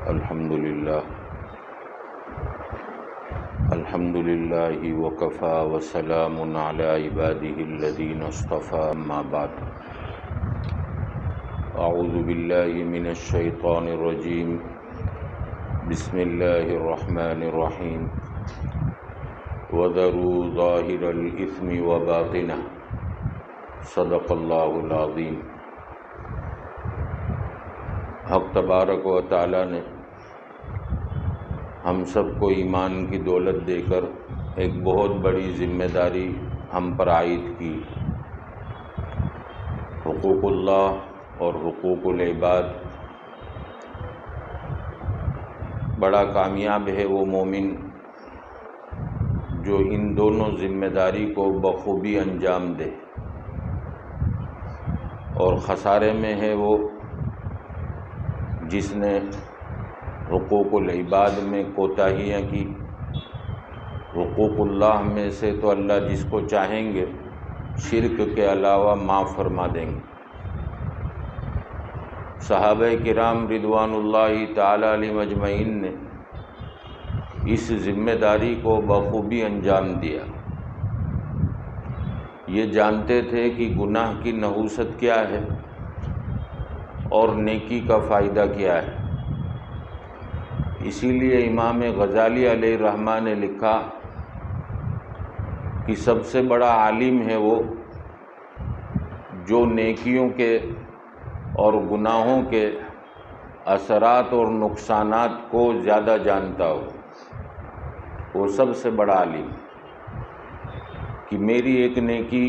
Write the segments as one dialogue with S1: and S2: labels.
S1: الحمد للہ وکفى وسلام علی عباده الذین اصطفى اما بعد اعوذ باللہ من الشیطان الرجیم بسم اللہ الرحمن الرحیم وذروا ظاہر الاثم وباطنہ صدق اللہ العظیم۔ حق تبارک و تعالی نے ہم سب کو ایمان کی دولت دے کر ایک بہت بڑی ذمہ داری ہم پر عائد کی۔ حقوق اللہ اور حقوق العباد۔ بڑا کامیاب ہے وہ مومن جو ان دونوں ذمہ داری کو بخوبی انجام دے، اور خسارے میں ہے وہ جس نے حقوق العباد میں کوتاہیاں کی۔ حقوق اللہ میں سے تو اللہ جس کو چاہیں گے شرک کے علاوہ معاف فرما دیں گے۔ صحابہ کرام رضوان اللہ تعالی علیہم اجمعین نے اس ذمہ داری کو بخوبی انجام دیا۔ یہ جانتے تھے کہ گناہ کی نحوست کیا ہے اور نیکی کا فائدہ کیا ہے۔ اسی لیے امام غزالی علیہ الرحمہ نے لکھا کہ سب سے بڑا عالم ہے وہ جو نیکیوں کے اور گناہوں کے اثرات اور نقصانات کو زیادہ جانتا ہو، وہ سب سے بڑا عالم۔ کہ میری ایک نیکی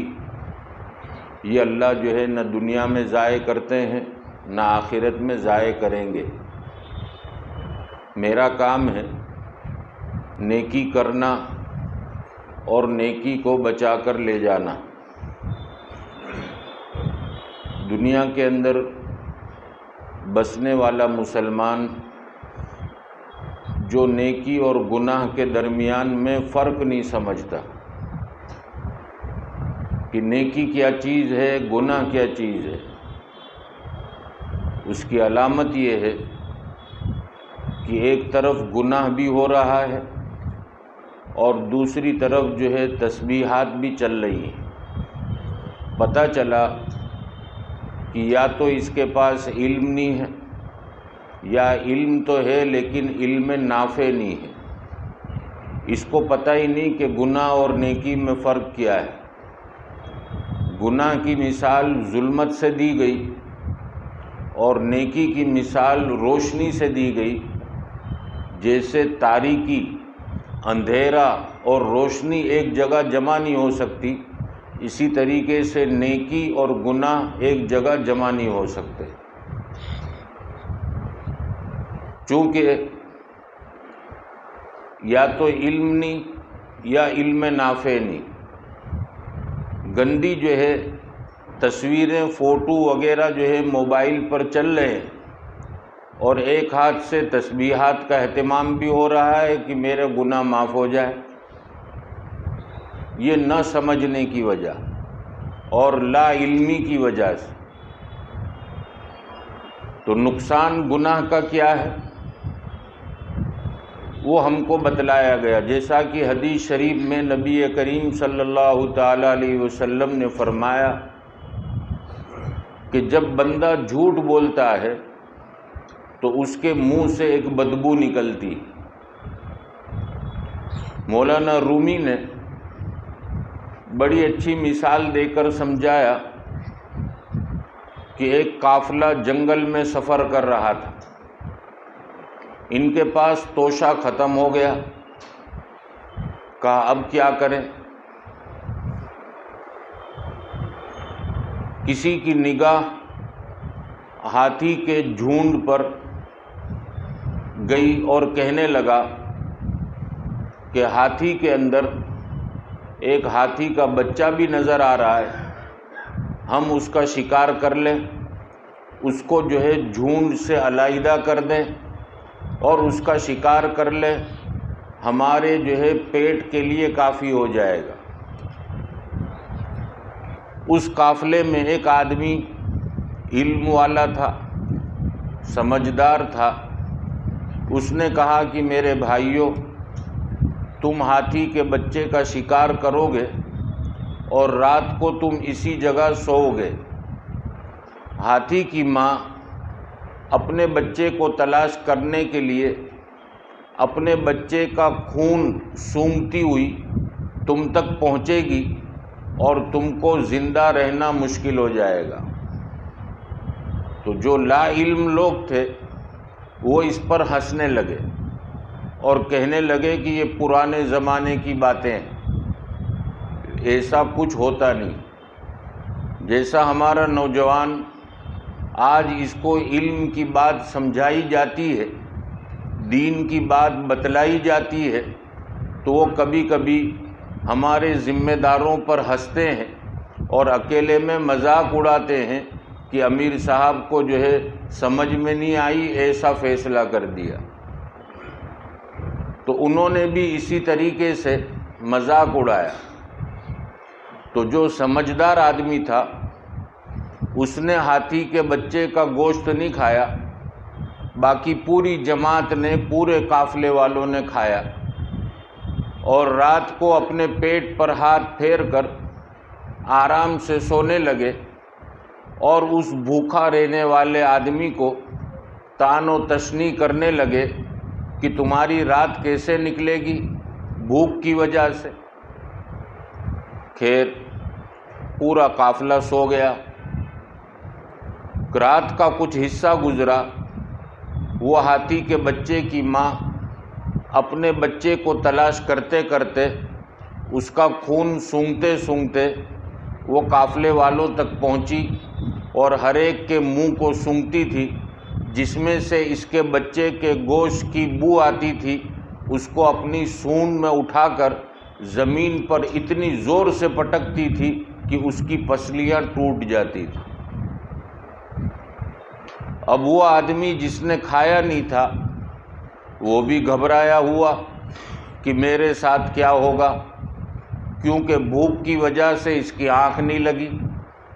S1: یہ اللہ جو ہے نہ دنیا میں ضائع کرتے ہیں نہ آخرت میں ضائع کریں گے۔ میرا کام ہے نیکی کرنا اور نیکی کو بچا کر لے جانا۔ دنیا کے اندر بسنے والا مسلمان جو نیکی اور گناہ کے درمیان میں فرق نہیں سمجھتا کہ نیکی کیا چیز ہے، گناہ کیا چیز ہے، اس کی علامت یہ ہے کہ ایک طرف گناہ بھی ہو رہا ہے اور دوسری طرف جو ہے تسبیحات بھی چل رہی ہیں۔ پتہ چلا کہ یا تو اس کے پاس علم نہیں ہے، یا علم تو ہے لیکن علم نافع نہیں ہے۔ اس کو پتہ ہی نہیں کہ گناہ اور نیکی میں فرق کیا ہے۔ گناہ کی مثال ظلمت سے دی گئی اور نیکی کی مثال روشنی سے دی گئی۔ جیسے تاریکی، اندھیرا اور روشنی ایک جگہ جمع نہیں ہو سکتی، اسی طریقے سے نیکی اور گناہ ایک جگہ جمع نہیں ہو سکتے۔ چونکہ یا تو علم نہیں یا علم نافع نہیں۔ گندی جو ہے تصویریں، فوٹو وغیرہ جو ہے موبائل پر چل رہے ہیں، اور ایک ہاتھ سے تسبیحات کا اہتمام بھی ہو رہا ہے کہ میرے گناہ معاف ہو جائے۔ یہ نہ سمجھنے کی وجہ اور لا علمی کی وجہ سے۔ تو نقصان گناہ کا کیا ہے وہ ہم کو بتلایا گیا، جیسا کہ حدیث شریف میں نبی کریم صلی اللہ تعالی علیہ وسلم نے فرمایا کہ جب بندہ جھوٹ بولتا ہے تو اس کے منہ سے ایک بدبو نکلتی۔ مولانا رومی نے بڑی اچھی مثال دے کر سمجھایا کہ ایک قافلہ جنگل میں سفر کر رہا تھا۔ ان کے پاس توشہ ختم ہو گیا۔ کہا اب کیا کریں؟ کسی کی نگاہ ہاتھی کے جھنڈ پر گئی اور کہنے لگا کہ ہاتھی کے اندر ایک ہاتھی کا بچہ بھی نظر آ رہا ہے، ہم اس کا شکار کر لیں، اس کو جو ہے جھنڈ سے علیحدہ کر دیں اور اس کا شکار کر لیں، ہمارے جو ہے پیٹ کے لیے کافی ہو جائے گا۔ اس قافلے میں ایک آدمی علم والا تھا، سمجھدار تھا، اس نے کہا کہ میرے بھائیوں، تم ہاتھی کے بچے کا شکار کرو گے اور رات کو تم اسی جگہ سوؤ گے۔ ہاتھی کی ماں اپنے بچے کو تلاش کرنے کے لیے اپنے بچے کا خون سونگھتی ہوئی تم تک پہنچے گی اور تم کو زندہ رہنا مشکل ہو جائے گا۔ تو جو لا علم لوگ تھے وہ اس پر ہنسنے لگے اور کہنے لگے کہ یہ پرانے زمانے کی باتیں ہیں، ایسا کچھ ہوتا نہیں۔ جیسا ہمارا نوجوان آج اس کو علم کی بات سمجھائی جاتی ہے، دین کی بات بتلائی جاتی ہے، تو وہ کبھی کبھی ہمارے ذمہ داروں پر ہنستے ہیں اور اکیلے میں مذاق اڑاتے ہیں کہ امیر صاحب کو جو ہے سمجھ میں نہیں آئی، ایسا فیصلہ کر دیا۔ تو انہوں نے بھی اسی طریقے سے مذاق اڑایا۔ تو جو سمجھدار آدمی تھا اس نے ہاتھی کے بچے کا گوشت نہیں کھایا، باقی پوری جماعت نے، پورے قافلے والوں نے کھایا، اور رات کو اپنے پیٹ پر ہاتھ پھیر کر آرام سے سونے لگے، اور اس بھوکا رہنے والے آدمی کو طعن و تشنیع کرنے لگے کہ تمہاری رات کیسے نکلے گی بھوک کی وجہ سے۔ خیر پورا قافلہ سو گیا۔ رات کا کچھ حصہ گزرا، وہ ہاتھی کے بچے کی ماں اپنے بچے کو تلاش کرتے کرتے، اس کا خون سونگھتے سونگھتے وہ قافلے والوں تک پہنچی اور ہر ایک کے منہ کو سونگھتی تھی، جس میں سے اس کے بچے کے گوشت کی بو آتی تھی۔ اس کو اپنی سونڈ میں اٹھا کر زمین پر اتنی زور سے پٹکتی تھی کہ اس کی پسلیاں ٹوٹ جاتی تھیں۔ اب وہ آدمی جس نے کھایا نہیں تھا وہ بھی گھبرایا ہوا کہ میرے ساتھ کیا ہوگا، کیونکہ بھوک کی وجہ سے اس کی آنکھ نہیں لگی،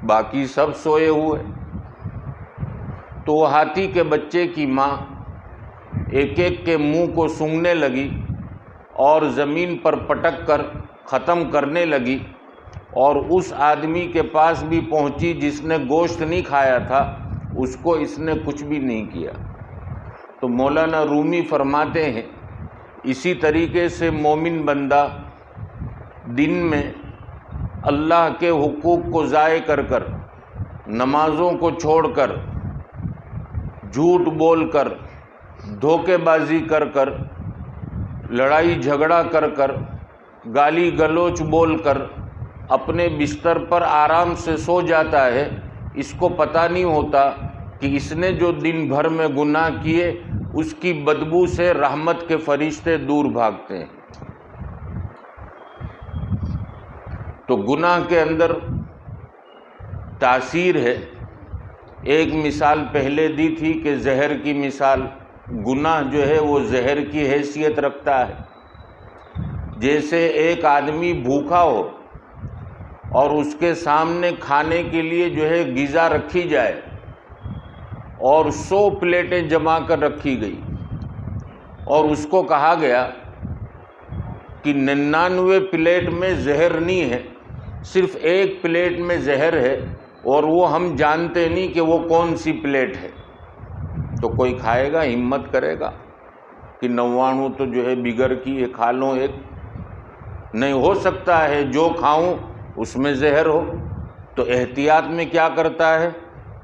S1: باقی سب سوئے ہوئے۔ تو وہ ہاتھی کے بچے کی ماں ایک ایک کے منہ کو سونگھنے لگی اور زمین پر پٹک کر ختم کرنے لگی، اور اس آدمی کے پاس بھی پہنچی جس نے گوشت نہیں کھایا تھا، اس کو اس نے کچھ بھی نہیں کیا۔ تو مولانا رومی فرماتے ہیں اسی طریقے سے مومن بندہ دن میں اللہ کے حقوق کو ضائع کر کر، نمازوں کو چھوڑ کر، جھوٹ بول کر، دھوکے بازی کر کر، لڑائی جھگڑا کر کر، گالی گلوچ بول کر اپنے بستر پر آرام سے سو جاتا ہے، اس کو پتہ نہیں ہوتا کہ اس نے جو دن بھر میں گناہ کیے اس کی بدبو سے رحمت کے فرشتے دور بھاگتے ہیں۔ تو گناہ کے اندر تاثیر ہے۔ ایک مثال پہلے دی تھی کہ زہر کی مثال، گناہ جو ہے وہ زہر کی حیثیت رکھتا ہے۔ جیسے ایک آدمی بھوکا ہو اور اس کے سامنے کھانے کے لیے جو ہے غذا رکھی جائے اور 100 پلیٹیں جما کر رکھی گئی، اور اس کو کہا گیا کہ 99 پلیٹ میں زہر نہیں ہے، صرف ایک پلیٹ میں زہر ہے، اور وہ ہم جانتے نہیں کہ وہ کون سی پلیٹ ہے۔ تو کوئی کھائے گا، ہمت کرے گا کہ 99 تو جو ہے بگر کی ہے، کھا لوں ایک؟ نہیں ہو سکتا ہے جو کھاؤں اس میں زہر ہو۔ تو احتیاط میں کیا کرتا ہے؟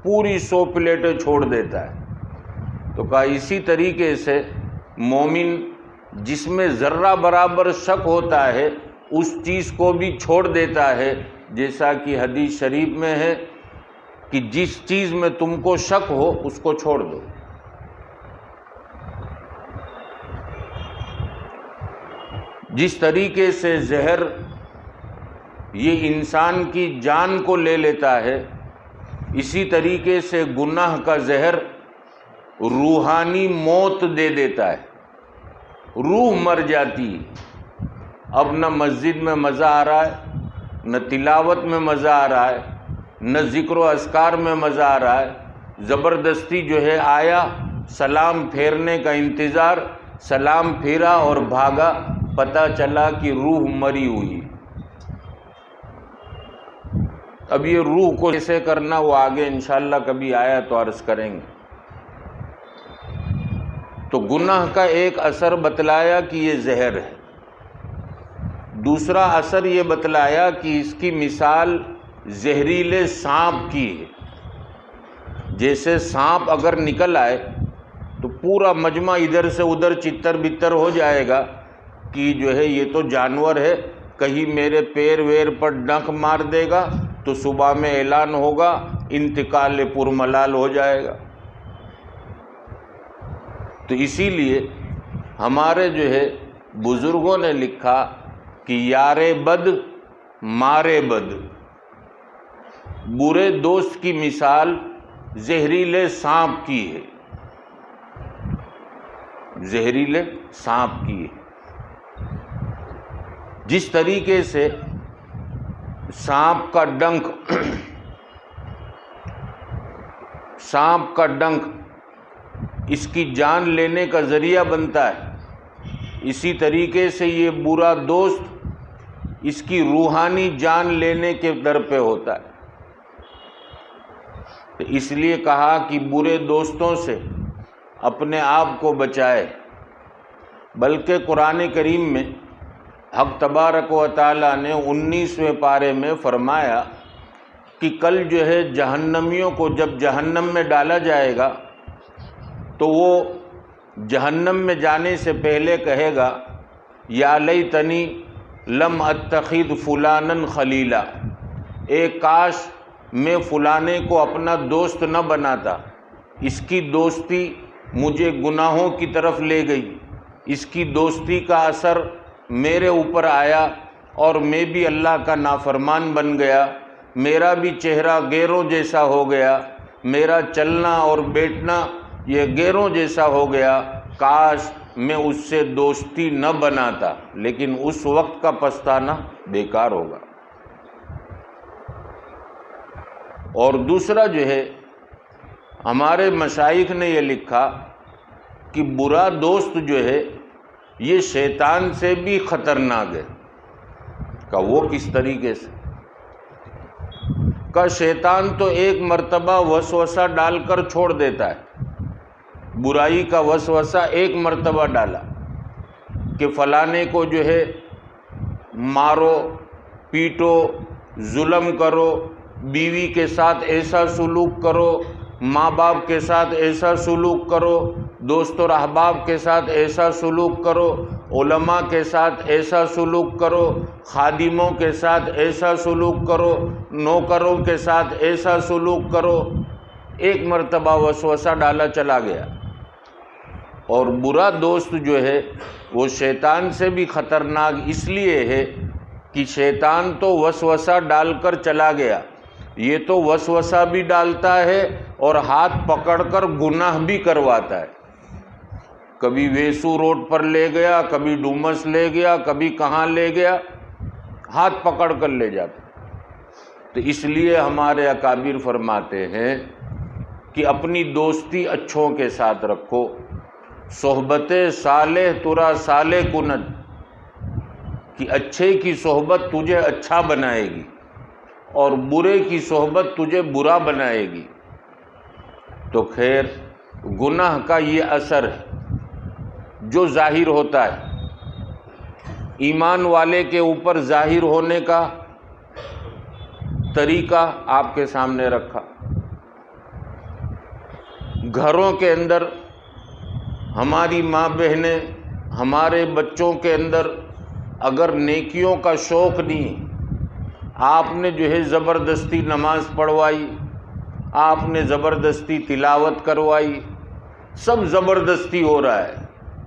S1: پوری 100 پلیٹیں چھوڑ دیتا ہے۔ تو کہا اسی طریقے سے مومن جس میں ذرہ برابر شک ہوتا ہے اس چیز کو بھی چھوڑ دیتا ہے، جیسا کہ حدیث شریف میں ہے کہ جس چیز میں تم کو شک ہو اس کو چھوڑ دو۔ جس طریقے سے زہر یہ انسان کی جان کو لے لیتا ہے، اسی طریقے سے گناہ کا زہر روحانی موت دے دیتا ہے، روح مر جاتی ہے۔ اب نہ مسجد میں مزہ آ رہا ہے، نہ تلاوت میں مزہ آ رہا ہے، نہ ذکر و اذکار میں مزہ آ رہا ہے۔ زبردستی جو ہے آیا سلام پھیرنے کا انتظار، سلام پھیرا اور بھاگا، پتہ چلا کہ روح مری ہوئی۔ اب یہ روح کو کیسے کرنا وہ آگے انشاءاللہ کبھی آیا تو عرض کریں گے۔ تو گناہ کا ایک اثر بتلایا کہ یہ زہر ہے، دوسرا اثر یہ بتلایا کہ اس کی مثال زہریلے سانپ کی ہے۔ جیسے سانپ اگر نکل آئے تو پورا مجمع ادھر سے ادھر چتر بتر ہو جائے گا کہ جو ہے یہ تو جانور ہے، کہیں میرے پیر ویر پر ڈنک مار دے گا تو صبح میں اعلان ہوگا، انتقال پرملال ہو جائے گا۔ تو اسی لیے ہمارے جو ہے بزرگوں نے لکھا کہ یار بد مارے بد، برے دوست کی مثال زہریلے سانپ کی ہے، زہریلے سانپ کی ہے۔ جس طریقے سے سانپ کا ڈنک اس کی جان لینے کا ذریعہ بنتا ہے، اسی طریقے سے یہ برا دوست اس کی روحانی جان لینے کے در پہ ہوتا ہے۔ تو اس لیے کہا کہ برے دوستوں سے اپنے آپ کو بچائے۔ بلکہ قرآن کریم میں حق تبارک و تعالیٰ نے 19ویں پارے میں فرمایا کہ کل جو ہے جہنمیوں کو جب جہنم میں ڈالا جائے گا تو وہ جہنم میں جانے سے پہلے کہے گا یا لیتنی لم اتخذ فلانا خلیلا، اے کاش میں فلانے کو اپنا دوست نہ بناتا، اس کی دوستی مجھے گناہوں کی طرف لے گئی، اس کی دوستی کا اثر میرے اوپر آیا اور میں بھی اللہ کا نافرمان بن گیا، میرا بھی چہرہ گیروں جیسا ہو گیا، میرا چلنا اور بیٹھنا یہ گیروں جیسا ہو گیا، کاش میں اس سے دوستی نہ بناتا، لیکن اس وقت کا پچھتانا بیکار ہوگا۔ اور دوسرا جو ہے ہمارے مشائخ نے یہ لکھا کہ برا دوست جو ہے یہ شیطان سے بھی خطرناک ہے۔ کہ وہ کس طریقے سے؟ کہ شیطان تو ایک مرتبہ وسوسہ ڈال کر چھوڑ دیتا ہے، برائی کا وسوسہ ایک مرتبہ ڈالا کہ فلانے کو جو ہے مارو پیٹو، ظلم کرو، بیوی کے ساتھ ایسا سلوک کرو، ماں باپ کے ساتھ ایسا سلوک کرو، دوست اور احباب کے ساتھ ایسا سلوک کرو، علماء کے ساتھ ایسا سلوک کرو، خادموں کے ساتھ ایسا سلوک کرو، نوکروں کے ساتھ ایسا سلوک کرو۔ ایک مرتبہ وسوسہ ڈالا چلا گیا۔ اور برا دوست جو ہے وہ شیطان سے بھی خطرناک اس لیے ہے کہ شیطان تو وسوسہ ڈال کر چلا گیا، یہ تو وسوسہ بھی ڈالتا ہے اور ہاتھ پکڑ کر گناہ بھی کرواتا ہے۔ کبھی ویسو روڈ پر لے گیا، کبھی ڈومس لے گیا، کبھی کہاں لے گیا، ہاتھ پکڑ کر لے جاتا۔ تو اس لیے ہمارے اکابر فرماتے ہیں کہ اپنی دوستی اچھوں کے ساتھ رکھو، صحبت صالح ترا صالح کند، کہ اچھے کی صحبت تجھے اچھا بنائے گی اور برے کی صحبت تجھے برا بنائے گی۔ تو خیر گناہ کا یہ اثر ہے جو ظاہر ہوتا ہے، ایمان والے کے اوپر ظاہر ہونے کا طریقہ آپ کے سامنے رکھا۔ گھروں کے اندر ہماری ماں بہنیں، ہمارے بچوں کے اندر اگر نیکیوں کا شوق نہیں، آپ نے جو ہے زبردستی نماز پڑھوائی، آپ نے زبردستی تلاوت کروائی، سب زبردستی ہو رہا ہے،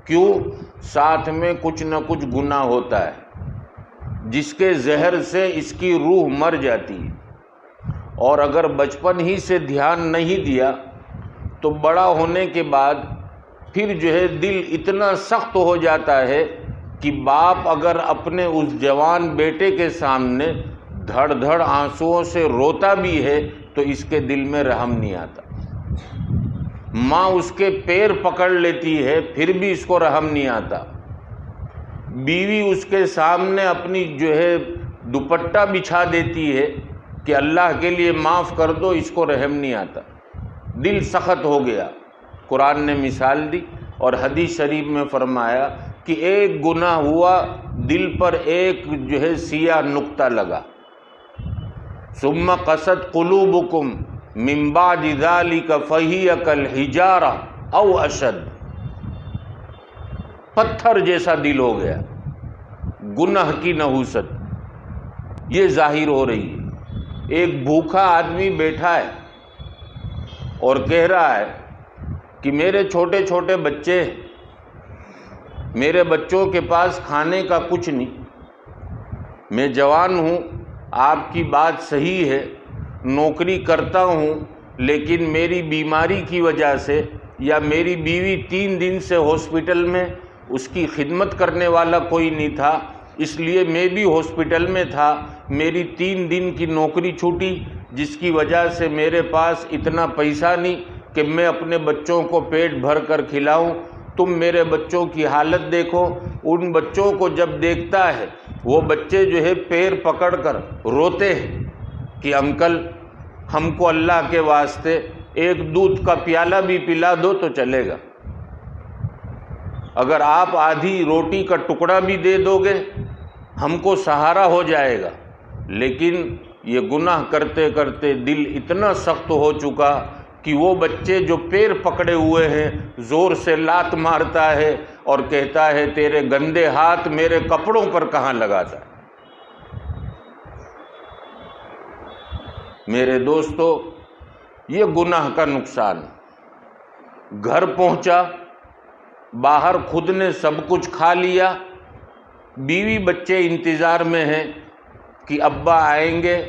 S1: کیوں؟ ساتھ میں کچھ نہ کچھ گناہ ہوتا ہے جس کے زہر سے اس کی روح مر جاتی ہے۔ اور اگر بچپن ہی سے دھیان نہیں دیا تو بڑا ہونے کے بعد پھر جو ہے دل اتنا سخت ہو جاتا ہے کہ باپ اگر اپنے اس جوان بیٹے کے سامنے دھڑ دھڑ آنسوؤں سے روتا بھی ہے تو اس کے دل میں رحم نہیں آتا۔ ماں اس کے پیر پکڑ لیتی ہے پھر بھی اس کو رحم نہیں آتا، بیوی اس کے سامنے اپنی جو ہے دوپٹہ بچھا دیتی ہے کہ اللہ کے لیے معاف کر دو، اس کو رحم نہیں آتا، دل سخت ہو گیا۔ قرآن نے مثال دی اور حدیث شریف میں فرمایا کہ ایک گناہ ہوا، دل پر ایک جو ہے سیاہ نقطہ لگا، ثم قست قلوبکم من بعد ذلک فہی کالحجارہ او اشد، پتھر جیسا دل ہو گیا، گناہ کی نحوست یہ ظاہر ہو رہی ہے۔ ایک بھوکا آدمی بیٹھا ہے اور کہہ رہا ہے کہ میرے چھوٹے چھوٹے بچے ہیں، میرے بچوں کے پاس کھانے کا کچھ نہیں، میں جوان ہوں، آپ کی بات صحیح ہے، نوکری کرتا ہوں، لیکن میری بیماری کی وجہ سے یا میری بیوی 3 دن سے ہاسپٹل میں، اس کی خدمت کرنے والا کوئی نہیں تھا، اس لیے میں بھی ہاسپٹل میں تھا، میری 3 دن کی نوکری چھوٹی، جس کی وجہ سے میرے پاس اتنا پیسہ نہیں کہ میں اپنے بچوں کو پیٹ بھر کر کھلاؤں۔ تم میرے بچوں کی حالت دیکھو، ان بچوں کو جب دیکھتا ہے وہ بچے جو ہے پیر پکڑ کر روتے ہیں کہ انکل ہم کو اللہ کے واسطے ایک دودھ کا پیالہ بھی پلا دو تو چلے گا، اگر آپ آدھی روٹی کا ٹکڑا بھی دے دو گے ہم کو سہارا ہو جائے گا۔ لیکن یہ گناہ کرتے کرتے دل اتنا سخت ہو چکا کہ وہ بچے جو پیر پکڑے ہوئے ہیں زور سے لات مارتا ہے اور کہتا ہے تیرے گندے ہاتھ میرے کپڑوں پر کہاں لگاتا ہے۔ میرے دوستو، یہ گناہ کا نقصان، گھر پہنچا، باہر خود نے سب کچھ کھا لیا، بیوی بچے انتظار میں ہیں کہ ابا آئیں گے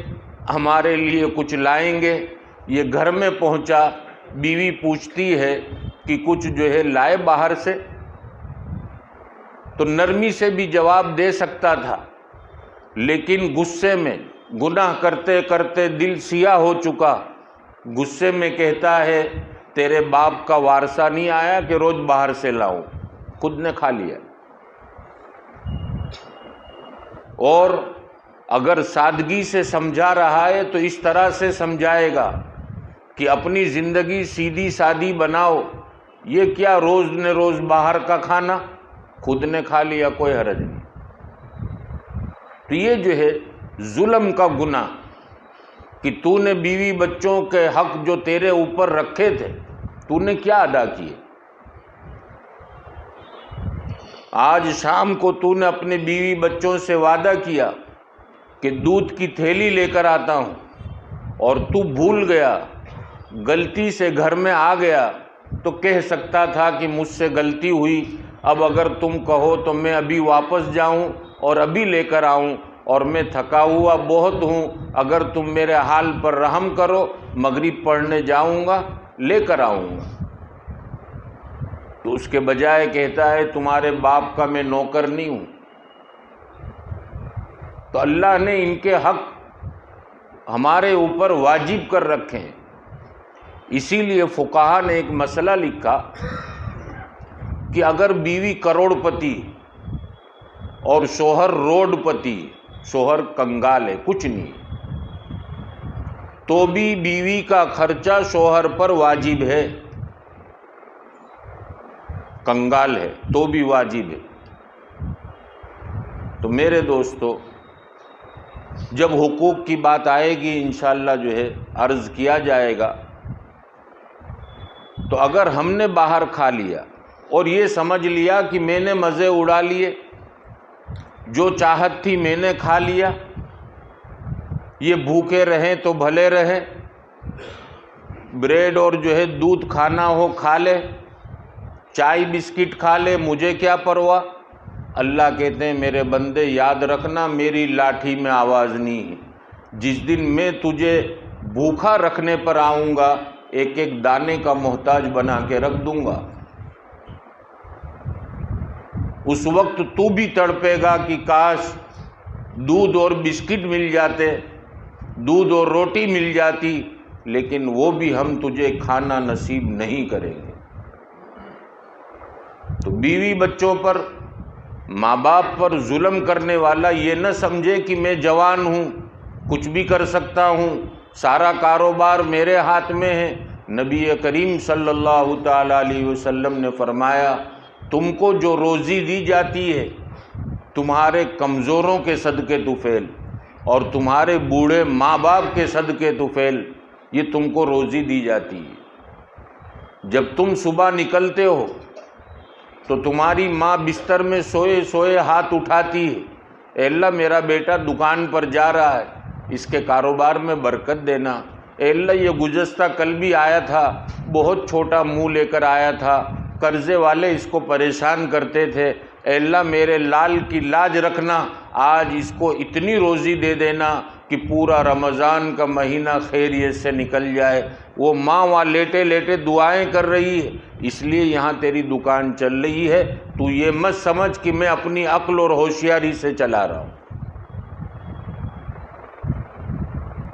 S1: ہمارے لیے کچھ لائیں گے، یہ گھر میں پہنچا، بیوی پوچھتی ہے کہ کچھ جو ہے لائے باہر سے، تو نرمی سے بھی جواب دے سکتا تھا، لیکن غصے میں گناہ کرتے کرتے دل سیاہ ہو چکا، غصے میں کہتا ہے تیرے باپ کا وارثہ نہیں آیا کہ روز باہر سے لاؤں، خود نے کھا لیا۔ اور اگر سادگی سے سمجھا رہا ہے تو اس طرح سے سمجھائے گا کہ اپنی زندگی سیدھی سادی بناؤ، یہ کیا روز نے روز باہر کا کھانا، خود نے کھا لیا کوئی حرج نہیں۔ تو یہ جو ہے ظلم کا گناہ کہ تو نے بیوی بچوں کے حق جو تیرے اوپر رکھے تھے تو نے کیا ادا کیے۔ آج شام کو تو نے اپنے بیوی بچوں سے وعدہ کیا کہ دودھ کی تھیلی لے کر آتا ہوں، اور تو بھول گیا، غلطی سے گھر میں آ گیا، تو کہہ سکتا تھا کہ مجھ سے غلطی ہوئی، اب اگر تم کہو تو میں ابھی واپس جاؤں اور ابھی لے کر آؤں، اور میں تھکا ہوا بہت ہوں، اگر تم میرے حال پر رحم کرو مغرب پڑھنے جاؤں گا لے کر آؤں گا۔ تو اس کے بجائے کہتا ہے تمہارے باپ کا میں نوکر نہیں ہوں۔ تو اللہ نے ان کے حق ہمارے اوپر واجب کر رکھے ہیں، اسی لیے فقہا نے ایک مسئلہ لکھا کہ اگر بیوی کروڑ پتی اور شوہر روڈ پتی، شوہر کنگال ہے کچھ نہیں، تو بھی بیوی کا خرچہ شوہر پر واجب ہے، کنگال ہے تو بھی واجب ہے۔ تو میرے دوستو، جب حقوق کی بات آئے گی انشاءاللہ جو ہے عرض کیا جائے گا، تو اگر ہم نے باہر کھا لیا اور یہ سمجھ لیا کہ میں نے مزے اڑا لیے، جو چاہت تھی میں نے کھا لیا، یہ بھوکے رہیں تو بھلے رہیں، بریڈ اور جو ہے دودھ کھانا ہو کھا لے، چائے بسکٹ کھا لے، مجھے کیا پرواہ۔ اللہ کہتے ہیں میرے بندے یاد رکھنا میری لاٹھی میں آواز نہیں ہے، جس دن میں تجھے بھوکا رکھنے پر آؤں گا ایک ایک دانے کا محتاج بنا کے رکھ دوں گا، اس وقت تو بھی تڑپے گا کہ کاش دودھ اور بسکٹ مل جاتے، دودھ اور روٹی مل جاتی، لیکن وہ بھی ہم تجھے کھانا نصیب نہیں کریں گے۔ تو بیوی بچوں پر، ماں باپ پر ظلم کرنے والا یہ نہ سمجھے کہ میں جوان ہوں، کچھ بھی کر سکتا ہوں، سارا کاروبار میرے ہاتھ میں ہے۔ نبی کریم صلی اللہ تعالی علیہ وسلم نے فرمایا، تم کو جو روزی دی جاتی ہے تمہارے کمزوروں کے صدقے طفیل اور تمہارے بوڑھے ماں باپ کے صدقے طفیل، یہ تم کو روزی دی جاتی ہے۔ جب تم صبح نکلتے ہو تو تمہاری ماں بستر میں سوئے سوئے ہاتھ اٹھاتی ہے، اے اللہ میرا بیٹا دکان پر جا رہا ہے، اس کے کاروبار میں برکت دینا۔ اے اللہ یہ گزشتہ کل بھی آیا تھا، بہت چھوٹا منہ لے کر آیا تھا، قرضے والے اس کو پریشان کرتے تھے، اے اللہ میرے لال کی لاج رکھنا، آج اس کو اتنی روزی دے دینا کہ پورا رمضان کا مہینہ خیریت سے نکل جائے۔ وہ ماں وہاں لیٹے لیٹے دعائیں کر رہی ہے، اس لیے یہاں تیری دکان چل رہی ہے، تو یہ مت سمجھ کہ میں اپنی عقل اور ہوشیاری سے چلا رہا ہوں۔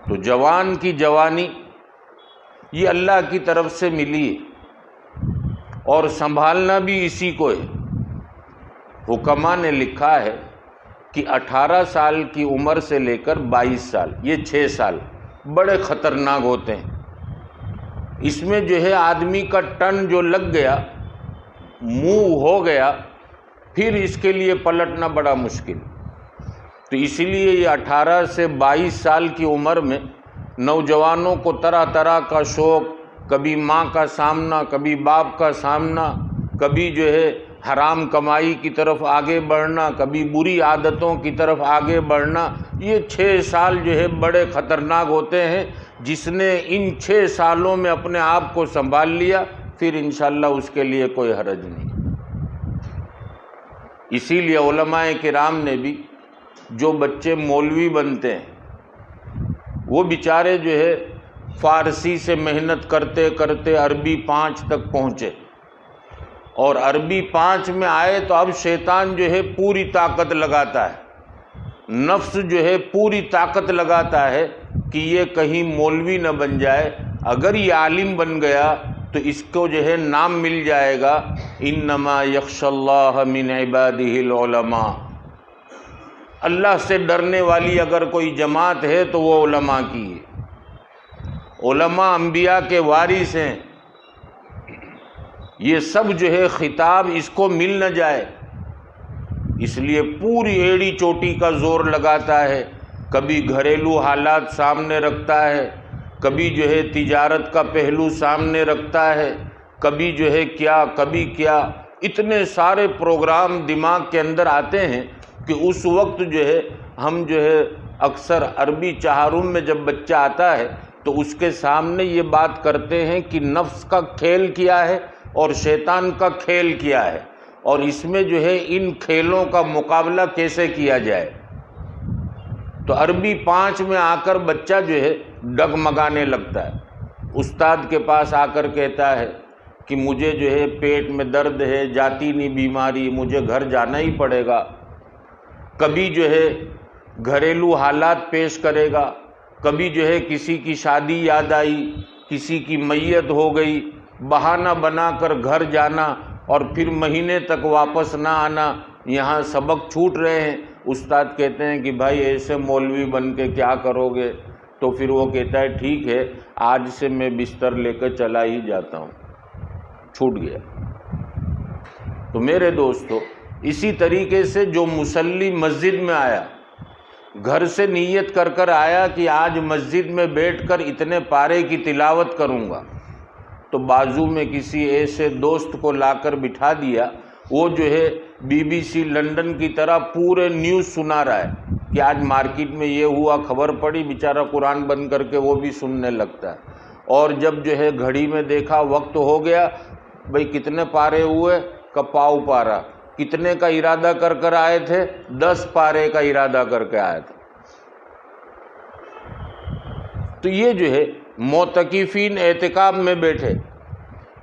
S1: تو جوان کی جوانی یہ اللہ کی طرف سے ملی ہے اور سنبھالنا بھی اسی کو ہے۔ حکماء نے لکھا ہے کہ 18 سال کی عمر سے لے کر 22 سال، یہ 6 سال بڑے خطرناک ہوتے ہیں۔ اس میں جو ہے آدمی کا ٹن جو لگ گیا، منہ ہو گیا، پھر اس کے لیے پلٹنا بڑا مشکل۔ تو اسی لیے یہ 18 سے 22 سال کی عمر میں نوجوانوں کو طرح طرح کا شوق، کبھی ماں کا سامنا، کبھی باپ کا سامنا، کبھی جو ہے حرام کمائی کی طرف آگے بڑھنا، کبھی بری عادتوں کی طرف آگے بڑھنا، یہ 6 سال جو ہے بڑے خطرناک ہوتے ہیں۔ جس نے ان 6 سالوں میں اپنے آپ کو سنبھال لیا، پھر انشاءاللہ اس کے لیے کوئی حرج نہیں۔ اسی لیے علماء کرام نے بھی جو بچے مولوی بنتے ہیں وہ بیچارے جو ہے فارسی سے محنت کرتے کرتے عربی 5 تک پہنچے، اور عربی 5 میں آئے تو اب شیطان جو ہے پوری طاقت لگاتا ہے، نفس جو ہے پوری طاقت لگاتا ہے کہ یہ کہیں مولوی نہ بن جائے۔ اگر یہ عالم بن گیا تو اس کو جو ہے نام مل جائے گا، انما یخشی اللہ من عبادہ العلماء۔ اللہ سے ڈرنے والی اگر کوئی جماعت ہے تو وہ علماء کی ہے۔ علماء انبیاء کے وارث ہیں، یہ سب جو ہے خطاب اس کو مل نہ جائے، اس لیے پوری ایڑی چوٹی کا زور لگاتا ہے۔ کبھی گھریلو حالات سامنے رکھتا ہے، کبھی جو ہے تجارت کا پہلو سامنے رکھتا ہے، کبھی جو ہے کیا، کبھی کیا، اتنے سارے پروگرام دماغ کے اندر آتے ہیں کہ اس وقت جو ہے ہم جو ہے اکثر عربی چہارم میں جب بچہ آتا ہے تو اس کے سامنے یہ بات کرتے ہیں کہ نفس کا کھیل کیا ہے اور شیطان کا کھیل کیا ہے، اور اس میں جو ہے ان کھیلوں کا مقابلہ کیسے کیا جائے۔ تو عربی 5 میں آ کر بچہ جو ہے ڈگمگانے لگتا ہے، استاد کے پاس آ کر کہتا ہے کہ مجھے جو ہے پیٹ میں درد ہے، جاتی نہیں بیماری، مجھے گھر جانا ہی پڑے گا۔ کبھی جو ہے گھریلو حالات پیش کرے گا، کبھی جو ہے کسی کی شادی یاد آئی، کسی کی میت ہو گئی، بہانہ بنا کر گھر جانا اور پھر مہینے تک واپس نہ آنا، یہاں سبق چھوٹ رہے ہیں۔ استاد کہتے ہیں کہ بھائی ایسے مولوی بن کے کیا کرو گے؟ تو پھر وہ کہتا ہے ٹھیک ہے، آج سے میں بستر لے کر چلا ہی جاتا ہوں، چھوٹ گیا۔ تو میرے دوستو، اسی طریقے سے جو مصلی مسجد میں آیا، گھر سے نیت کر کر آیا کہ آج مسجد میں بیٹھ کر اتنے پارے کی تلاوت کروں گا، تو بازو میں کسی ایسے دوست کو لا کر بٹھا دیا، وہ جو ہے BBC لندن کی طرح پورے نیوز سنا رہا ہے کہ آج مارکیٹ میں یہ ہوا، خبر پڑی، بیچارہ قرآن بند کر کے وہ بھی سننے لگتا ہے۔ اور جب جو ہے گھڑی میں دیکھا وقت ہو گیا، بھئی کتنے پارے ہوئے؟ پاؤ پارا۔ کتنے کا ارادہ کر کر آئے تھے؟ 10 پارے کا ارادہ کر کے آئے تھے۔ تو یہ جو ہے معتکفین اعتکاف میں بیٹھے،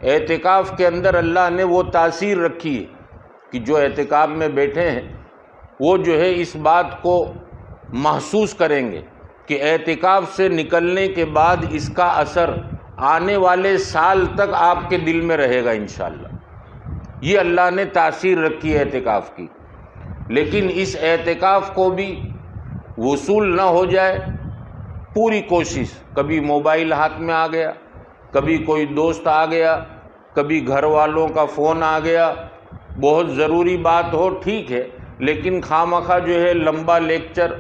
S1: اعتکاف کے اندر اللہ نے وہ تاثیر رکھی ہے کہ جو اعتکاف میں بیٹھے ہیں وہ جو ہے اس بات کو محسوس کریں گے کہ اعتکاف سے نکلنے کے بعد اس کا اثر آنے والے سال تک آپ کے دل میں رہے گا انشاءاللہ۔ یہ اللہ نے تاثیر رکھی ہے اعتکاف کی، لیکن اس اعتکاف کو بھی وصول نہ ہو جائے، پوری کوشش، کبھی موبائل ہاتھ میں آ گیا، کبھی کوئی دوست آ گیا، کبھی گھر والوں کا فون آ گیا، بہت ضروری بات ہو ٹھیک ہے، لیکن خواہ جو ہے لمبا لیکچر۔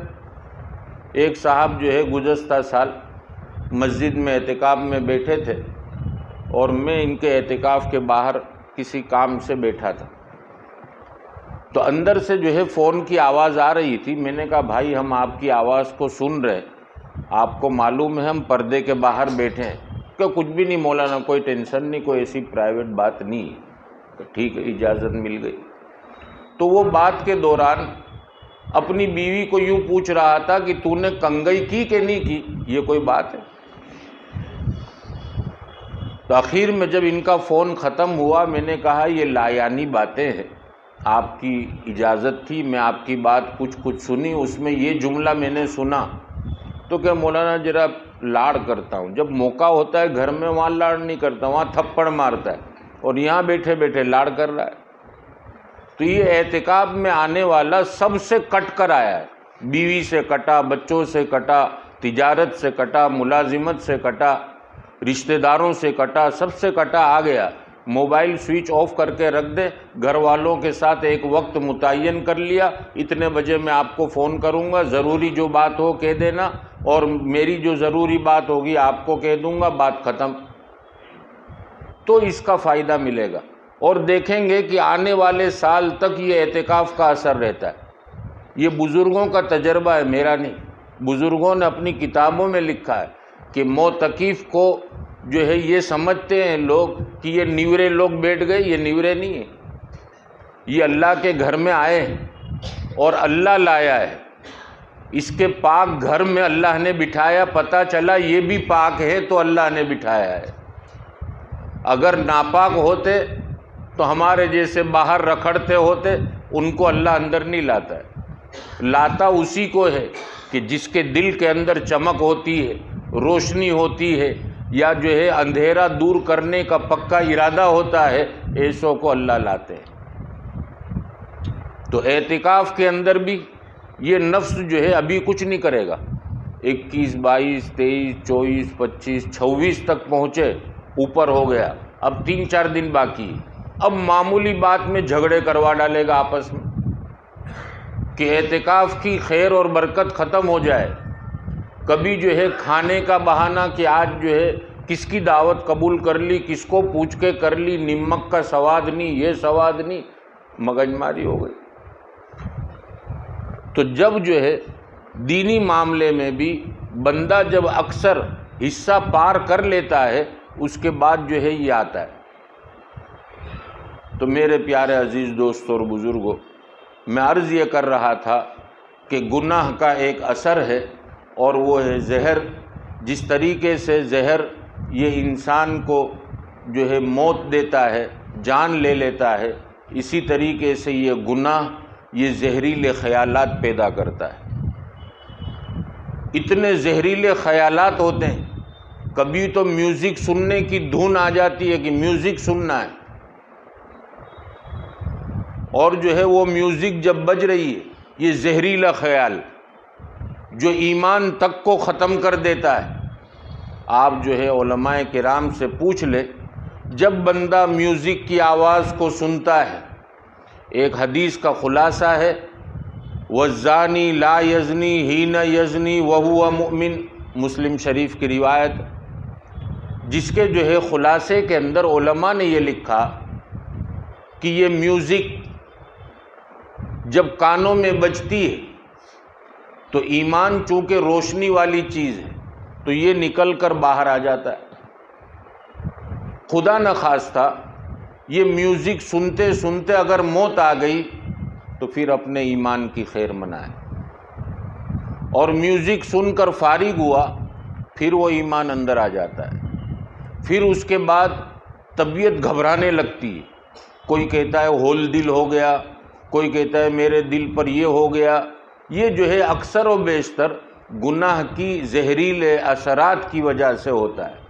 S1: ایک صاحب جو ہے گزشتہ سال مسجد میں اعتکاف میں بیٹھے تھے، اور میں ان کے اعتکاف کے باہر کسی کام سے بیٹھا تھا، تو اندر سے جو ہے فون کی آواز آ رہی تھی۔ میں نے کہا بھائی ہم آپ کی آواز کو سن رہے، آپ کو معلوم ہے ہم پردے کے باہر بیٹھے ہیں؟ کہ کچھ بھی نہیں مولانا، کوئی ٹینشن نہیں، کوئی ایسی پرائیویٹ بات نہیں ہے۔ تو ٹھیک ہے، اجازت مل گئی۔ تو وہ بات کے دوران اپنی بیوی کو یوں پوچھ رہا تھا کہ تو نے کنگھی کی کہ نہیں کی؟ یہ کوئی بات ہے؟ تو آخر میں جب ان کا فون ختم ہوا، میں نے کہا یہ لایانی باتیں ہیں، آپ کی اجازت تھی، میں آپ کی بات کچھ سنی، اس میں یہ جملہ میں نے سنا تو کہ مولانا ذرا لاڑ کرتا ہوں، جب موقع ہوتا ہے گھر میں وہاں لاڑ نہیں کرتا، وہاں تھپڑ مارتا ہے، اور یہاں بیٹھے بیٹھے لاڑ کر رہا ہے۔ تو یہ اعتکاف میں آنے والا سب سے کٹ کر آیا ہے، بیوی سے کٹا، بچوں سے کٹا، تجارت سے کٹا، ملازمت سے کٹا، رشتہ داروں سے کٹا، سب سے کٹا آ گیا۔ موبائل سوئچ آف کر کے رکھ دے، گھر والوں کے ساتھ ایک وقت متعین کر لیا، اتنے بجے میں آپ کو فون کروں گا، ضروری جو بات ہو کہہ دینا، اور میری جو ضروری بات ہوگی آپ کو کہہ دوں گا، بات ختم۔ تو اس کا فائدہ ملے گا، اور دیکھیں گے کہ آنے والے سال تک یہ اعتکاف کا اثر رہتا ہے۔ یہ بزرگوں کا تجربہ ہے، میرا نہیں۔ بزرگوں نے اپنی کتابوں میں لکھا ہے کہ معتکف کو جو ہے یہ سمجھتے ہیں لوگ کہ یہ نیورے لوگ بیٹھ گئے، یہ نیورے نہیں ہیں، یہ اللہ کے گھر میں آئے ہیں اور اللہ لایا ہے، اس کے پاک گھر میں اللہ نے بٹھایا، پتہ چلا یہ بھی پاک ہے تو اللہ نے بٹھایا ہے۔ اگر ناپاک ہوتے تو ہمارے جیسے باہر رکھڑتے ہوتے، ان کو اللہ اندر نہیں لاتا ہے، لاتا اسی کو ہے کہ جس کے دل کے اندر چمک ہوتی ہے، روشنی ہوتی ہے، یا جو ہے اندھیرا دور کرنے کا پکا ارادہ ہوتا ہے، ایسوں کو اللہ لاتے ہیں۔ تو اعتکاف کے اندر بھی یہ نفس جو ہے ابھی کچھ نہیں کرے گا، 21، 22، 23، 24، 25، 26 تک پہنچے، اوپر ہو گیا، اب 3-4 دن باقی ہے۔ اب معمولی بات میں جھگڑے کروا ڈالے گا آپس میں کہ اعتکاف کی خیر اور برکت ختم ہو جائے۔ کبھی جو ہے کھانے کا بہانہ کہ آج جو ہے کس کی دعوت قبول کر لی، کس کو پوچھ کے کر لی، نمک کا سواد نہیں، یہ سواد نہیں، مگج ماری ہو گئی۔ تو جب جو ہے دینی معاملے میں بھی بندہ جب اکثر حصہ پار کر لیتا ہے، اس کے بعد جو ہے یہ آتا ہے۔ تو میرے پیارے عزیز دوستوں اور بزرگوں، میں عرض یہ کر رہا تھا کہ گناہ کا ایک اثر ہے، اور وہ ہے زہر۔ جس طریقے سے زہر یہ انسان کو جو ہے موت دیتا ہے، جان لے لیتا ہے، اسی طریقے سے یہ گناہ یہ زہریلے خیالات پیدا کرتا ہے۔ اتنے زہریلے خیالات ہوتے ہیں، کبھی تو میوزک سننے کی دھن آ جاتی ہے کہ میوزک سننا ہے، اور جو ہے وہ میوزک جب بج رہی ہے، یہ زہریلا خیال جو ایمان تک کو ختم کر دیتا ہے۔ آپ جو ہے علماء کرام سے پوچھ لے، جب بندہ میوزک کی آواز کو سنتا ہے، ایک حدیث کا خلاصہ ہے، والزانی لا یزنی حین یزنی وہو مؤمن، مسلم شریف کی روایت، جس کے جو ہے خلاصے کے اندر علماء نے یہ لکھا کہ یہ میوزک جب کانوں میں بجتی ہے تو ایمان چونکہ روشنی والی چیز ہے تو یہ نکل کر باہر آ جاتا ہے۔ خدا نخواستہ یہ میوزک سنتے سنتے اگر موت آ گئی تو پھر اپنے ایمان کی خیر منائے، اور میوزک سن کر فارغ ہوا پھر وہ ایمان اندر آ جاتا ہے، پھر اس کے بعد طبیعت گھبرانے لگتی ہے، کوئی کہتا ہے ہول دل ہو گیا، کوئی کہتا ہے میرے دل پر یہ ہو گیا۔ یہ جو ہے اکثر و بیشتر گناہ کی زہریلے اثرات کی وجہ سے ہوتا ہے،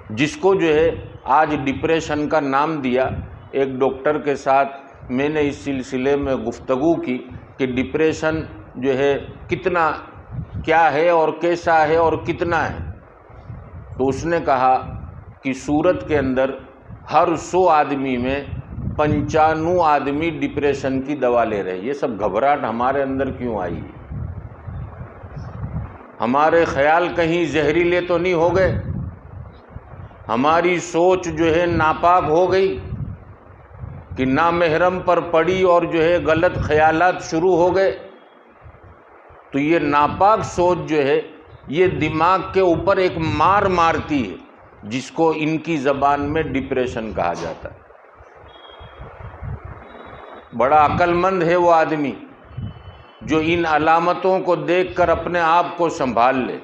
S1: جس کو جو ہے آج ڈپریشن کا نام دیا۔ ایک ڈاکٹر کے ساتھ میں نے اس سلسلے میں گفتگو کی کہ ڈپریشن جو ہے کتنا کیا ہے اور کیسا ہے اور کتنا ہے، تو اس نے کہا کہ صورت کے اندر ہر 100 آدمی میں 95 آدمی ڈپریشن کی دوا لے رہے۔ یہ سب گھبراہٹ ہمارے اندر کیوں آئی ہے؟ ہمارے خیال کہیں زہریلے تو نہیں ہو گئے؟ ہماری سوچ جو ہے ناپاک ہو گئی کہ نامحرم پر پڑی اور جو ہے غلط خیالات شروع ہو گئے؟ تو یہ ناپاک سوچ جو ہے یہ دماغ کے اوپر ایک مار مارتی ہے، جس کو ان کی زبان میں ڈپریشن کہا جاتا ہے۔ بڑا عقل مند ہے وہ آدمی جو ان علامتوں کو دیکھ کر اپنے آپ کو سنبھال لے۔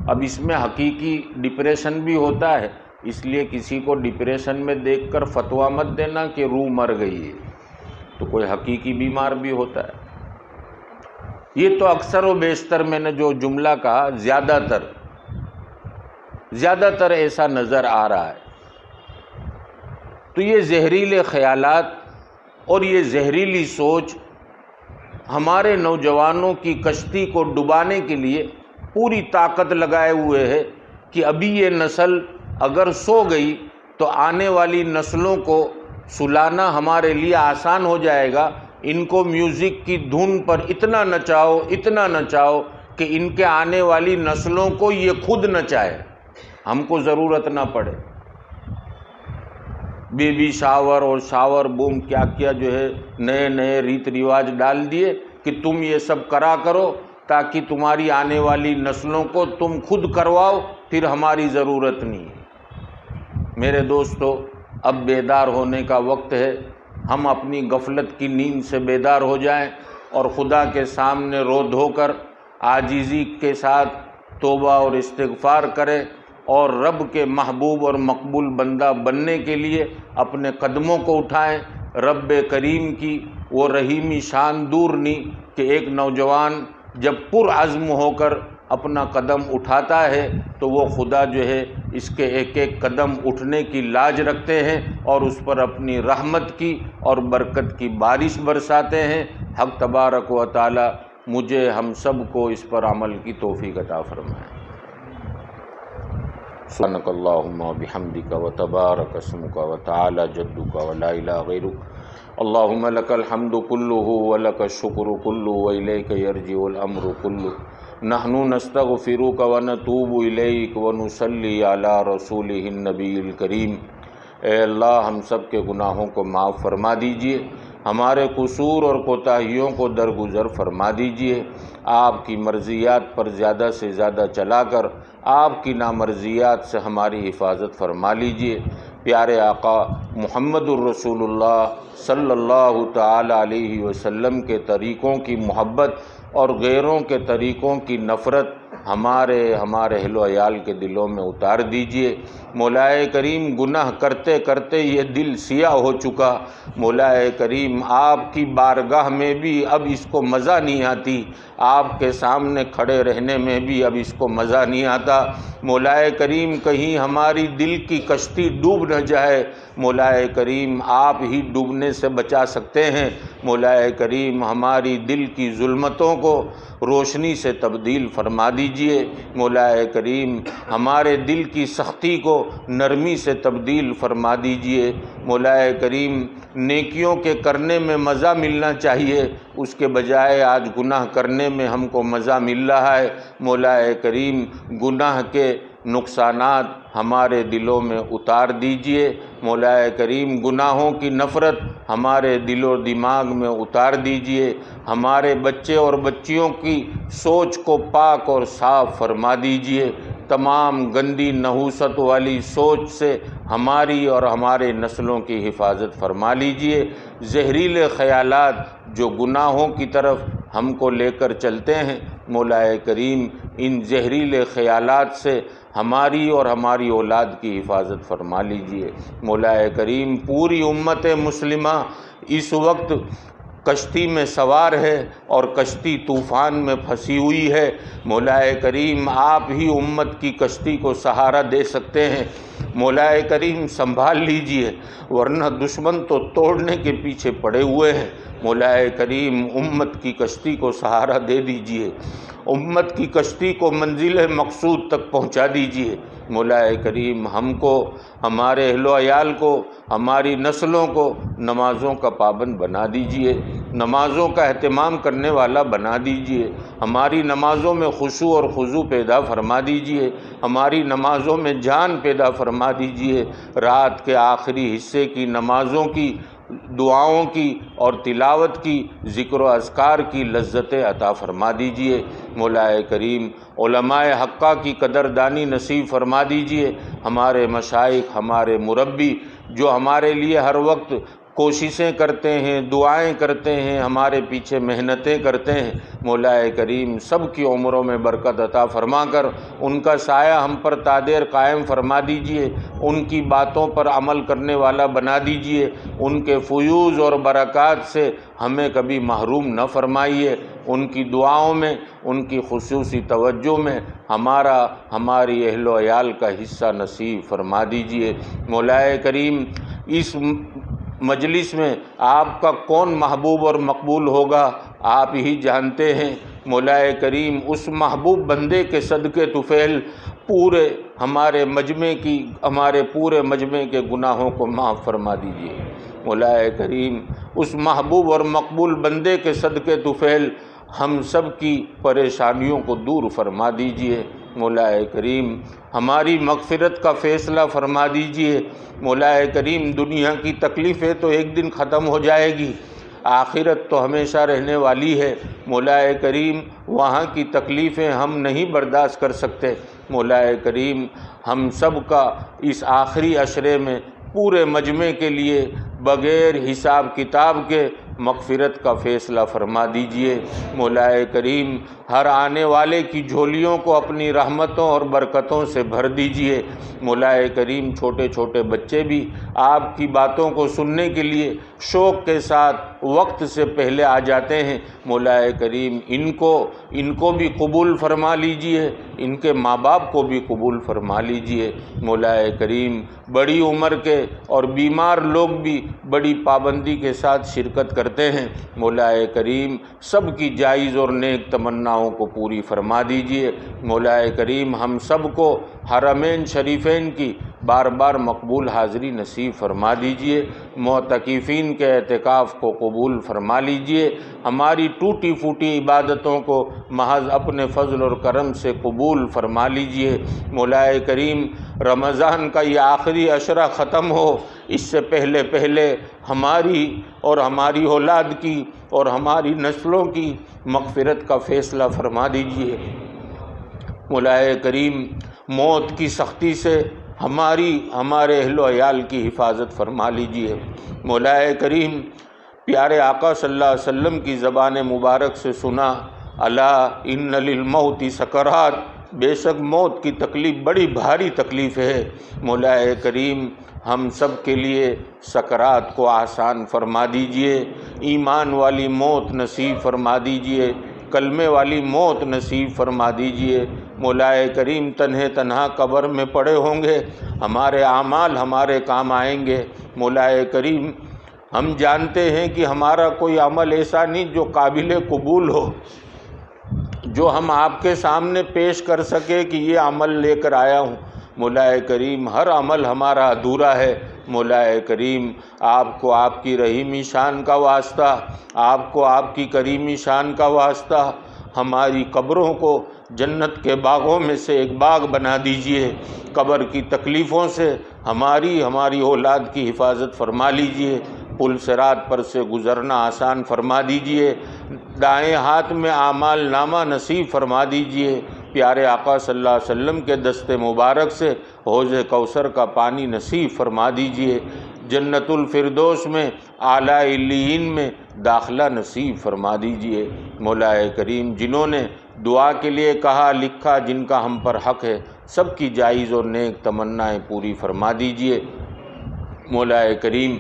S1: اب اس میں حقیقی ڈپریشن بھی ہوتا ہے، اس لیے کسی کو ڈپریشن میں دیکھ کر فتویٰ مت دینا کہ روح مر گئی ہے، تو کوئی حقیقی بیمار بھی ہوتا ہے۔ یہ تو اکثر و بیشتر میں نے جو جملہ کہا زیادہ تر ایسا نظر آ رہا ہے۔ تو یہ زہریلے خیالات اور یہ زہریلی سوچ ہمارے نوجوانوں کی کشتی کو ڈبانے کے لیے پوری طاقت لگائے ہوئے ہے کہ ابھی یہ نسل اگر سو گئی تو آنے والی نسلوں کو سلانا ہمارے لیے آسان ہو جائے گا۔ ان کو میوزک کی دھن پر اتنا نچاؤ کہ ان کے آنے والی نسلوں کو یہ خود نچائے، ہم کو ضرورت نہ پڑے۔ بیبی شاور اور شاور بوم کیا جو ہے نئے ریت رواج ڈال دیے کہ تم یہ سب کرو تاکہ تمہاری آنے والی نسلوں کو تم خود کرواؤ، پھر ہماری ضرورت نہیں ہے۔ میرے دوستو، اب بیدار ہونے کا وقت ہے۔ ہم اپنی غفلت کی نیند سے بیدار ہو جائیں اور خدا کے سامنے رو دھو کر عاجزی کے ساتھ توبہ اور استغفار کریں اور رب کے محبوب اور مقبول بندہ بننے کے لیے اپنے قدموں کو اٹھائیں۔ رب کریم کی وہ رحیمی شان دور نہیں کہ ایک نوجوان جب پرعزم ہو کر اپنا قدم اٹھاتا ہے تو وہ خدا جو ہے اس کے ایک ایک قدم اٹھنے کی لاج رکھتے ہیں اور اس پر اپنی رحمت کی اور برکت کی بارش برساتے ہیں۔ حق تبارک و تعالی مجھے ہم سب کو اس پر عمل کی توفیق عطا فرمائے۔ سبحانک اللہم و بحمدک و تبارک اسمک و تعالی جدک و لا الہ غیرک۔ اللہم لک الحمد کلہ و لک الشکر کلہ و الیک یرجع الامر کلہ۔ نحن نستغفرک و نتوب الیک و نصلی علی رسولہ النبی الکریم۔ اے اللہ، ہم سب کے گناہوں کو معاف فرما دیجئے، ہمارے قصور اور کوتاہیوں کو درگزر فرما دیجئے۔ آپ کی مرضیات پر زیادہ سے زیادہ چلا کر آپ کی نامرضیات سے ہماری حفاظت فرما لیجئے۔ پیارے آقا محمد الرسول اللہ صلی اللہ تعالی علیہ وسلم کے طریقوں کی محبت اور غیروں کے طریقوں کی نفرت ہمارے اہل و عیال کے دلوں میں اتار دیجئے۔ مولا کریم، گناہ کرتے کرتے یہ دل سیاہ ہو چکا۔ مولا کریم، آپ کی بارگاہ میں بھی اب اس کو مزہ نہیں آتی، آپ کے سامنے کھڑے رہنے میں بھی اب اس کو مزہ نہیں آتا۔ مولا کریم، کہیں ہماری دل کی کشتی ڈوب نہ جائے۔ مولا کریم، آپ ہی ڈوبنے سے بچا سکتے ہیں۔ مولا کریم، ہماری دل کی ظلمتوں کو روشنی سے تبدیل فرما دیجئے۔ مولا کریم، ہمارے دل کی سختی کو نرمی سے تبدیل فرما دیجئے۔ مولا کریم، نیکیوں کے کرنے میں مزہ ملنا چاہیے، اس کے بجائے آج گناہ کرنے میں ہم کو مزہ مل رہا ہے۔ مولا کریم، گناہ کے نقصانات ہمارے دلوں میں اتار دیجئے۔ مولا کریم، گناہوں کی نفرت ہمارے دل و دماغ میں اتار دیجئے۔ ہمارے بچے اور بچیوں کی سوچ کو پاک اور صاف فرما دیجئے۔ تمام گندی نحوست والی سوچ سے ہماری اور ہمارے نسلوں کی حفاظت فرما لیجئے۔ زہریلے خیالات جو گناہوں کی طرف ہم کو لے کر چلتے ہیں، مولا کریم، ان زہریلے خیالات سے ہماری اور ہماری اولاد کی حفاظت فرما لیجئے۔ مولا کریم، پوری امت مسلمہ اس وقت کشتی میں سوار ہے اور کشتی طوفان میں پھنسی ہوئی ہے۔ مولا کریم آپ ہی امت کی کشتی کو سہارا دے سکتے ہیں۔ مولا کریم سنبھال لیجئے، ورنہ دشمن تو توڑنے کے پیچھے پڑے ہوئے ہیں۔ مولا کریم امت کی کشتی کو سہارا دے دیجئے، امت کی کشتی کو منزل مقصود تک پہنچا دیجئے۔ مولا کریم ہم کو، ہمارے اہل و عیال کو، ہماری نسلوں کو نمازوں کا پابند بنا دیجئے، نمازوں کا اہتمام کرنے والا بنا دیجئے، ہماری نمازوں میں خشوع اور خضوع پیدا فرما دیجئے، ہماری نمازوں میں جان پیدا فرما دیجئے، رات کے آخری حصے کی نمازوں کی، دعاؤں کی اور تلاوت کی، ذکر و اذکار کی لذتیں عطا فرما دیجئے۔ مولا کریم علماء حقہ کی قدردانی نصیب فرما دیجئے، ہمارے مشائخ، ہمارے مربی جو ہمارے لیے ہر وقت کوششیں کرتے ہیں، دعائیں کرتے ہیں، ہمارے پیچھے محنتیں کرتے ہیں، مولا کریم سب کی عمروں میں برکت عطا فرما کر ان کا سایہ ہم پر تا دیر قائم فرما دیجئے، ان کی باتوں پر عمل کرنے والا بنا دیجئے، ان کے فیوض اور برکات سے ہمیں کبھی محروم نہ فرمائیے، ان کی دعاؤں میں، ان کی خصوصی توجہ میں ہماری اہل و عیال کا حصہ نصیب فرما دیجئے۔ مولا کریم اس مجلس میں آپ کا کون محبوب اور مقبول ہوگا آپ ہی جانتے ہیں۔ مولا کریم اس محبوب بندے کے صدقے طفیل ہمارے پورے مجمع کے گناہوں کو معاف فرما دیجئے۔ مولا کریم اس محبوب اور مقبول بندے کے صدقے طفیل ہم سب کی پریشانیوں کو دور فرما دیجئے۔ مولا کریم ہماری مغفرت کا فیصلہ فرما دیجئے۔ مولا کریم دنیا کی تکلیفیں تو ایک دن ختم ہو جائے گی، آخرت تو ہمیشہ رہنے والی ہے۔ مولا کریم وہاں کی تکلیفیں ہم نہیں برداشت کر سکتے۔ مولا کریم ہم سب کا اس آخری عشرے میں پورے مجمع کے لیے بغیر حساب کتاب کے مغفرت کا فیصلہ فرما دیجئے۔ مولا کریم ہر آنے والے کی جھولیوں کو اپنی رحمتوں اور برکتوں سے بھر دیجئے۔ مولا کریم چھوٹے چھوٹے بچے بھی آپ کی باتوں کو سننے کے لیے شوق کے ساتھ وقت سے پہلے آ جاتے ہیں۔ مولا کریم ان کو بھی قبول فرما لیجئے، ان کے ماں باپ کو بھی قبول فرما لیجئے۔ مولا کریم بڑی عمر کے اور بیمار لوگ بھی بڑی پابندی کے ساتھ شرکت کرتے ہیں۔ مولا کریم سب کی جائز اور نیک تمناؤں کو پوری فرما دیجئے۔ مولا کریم ہم سب کو حرمین شریفین کی بار بار مقبول حاضری نصیب فرما دیجئے، معتکفین کے اعتکاف کو قبول فرما لیجئے، ہماری ٹوٹی پھوٹی عبادتوں کو محض اپنے فضل اور کرم سے قبول فرما لیجئے۔ مولا کریم رمضان کا یہ آخری عشرہ ختم ہو، اس سے پہلے ہماری اور ہماری اولاد کی اور ہماری نسلوں کی مغفرت کا فیصلہ فرما دیجئے۔ مولا کریم موت کی سختی سے ہمارے اہل و عیال کی حفاظت فرما لیجئے۔ مولا کریم پیارے آقا صلی اللہ علیہ وسلم کی زبان مبارک سے سنا، الا ان للموت سکرات، بے شک موت کی تکلیف بڑی بھاری تکلیف ہے۔ مولا کریم ہم سب کے لیے سکرات کو آسان فرما دیجئے، ایمان والی موت نصیب فرما دیجئے، کلمے والی موت نصیب فرما دیجئے۔ مولا کریم تنہا قبر میں پڑے ہوں گے، ہمارے اعمال ہمارے کام آئیں گے۔ مولا کریم ہم جانتے ہیں کہ ہمارا کوئی عمل ایسا نہیں جو قابل قبول ہو، جو ہم آپ کے سامنے پیش کر سکے کہ یہ عمل لے کر آیا ہوں۔ مولا کریم ہر عمل ہمارا ادھورا ہے۔ مولا کریم آپ کو آپ کی رحیمی شان کا واسطہ، آپ کو آپ کی کریمی شان کا واسطہ، ہماری قبروں کو جنت کے باغوں میں سے ایک باغ بنا دیجئے۔ قبر کی تکلیفوں سے ہماری اولاد کی حفاظت فرما لیجئے، پل صراط پر سے گزرنا آسان فرما دیجئے، دائیں ہاتھ میں اعمال نامہ نصیب فرما دیجئے، پیارے آقا صلی اللہ علیہ وسلم کے دست مبارک سے حوض کوثر کا پانی نصیب فرما دیجئے، جنت الفردوس میں اعلیٰ علیین میں داخلہ نصیب فرما دیجئے۔ مولا کریم جنہوں نے دعا کے لیے کہا لکھا، جن کا ہم پر حق ہے، سب کی جائز اور نیک تمنائیں پوری فرما دیجئے۔ مولا کریم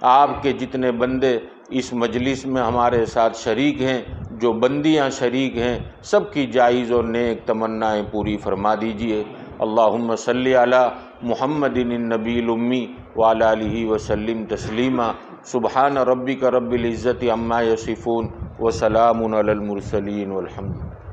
S1: آپ کے جتنے بندے اس مجلس میں ہمارے ساتھ شریک ہیں، جو بندیاں شریک ہیں، سب کی جائز اور نیک تمنائیں پوری فرما دیجئے۔ اللہم صلی علی محمد النبی الامی وعلی آلہ وسلم تسلیما۔ سبحان ربک رب العزت عما یصفون وسلام علی المرسلین والحمد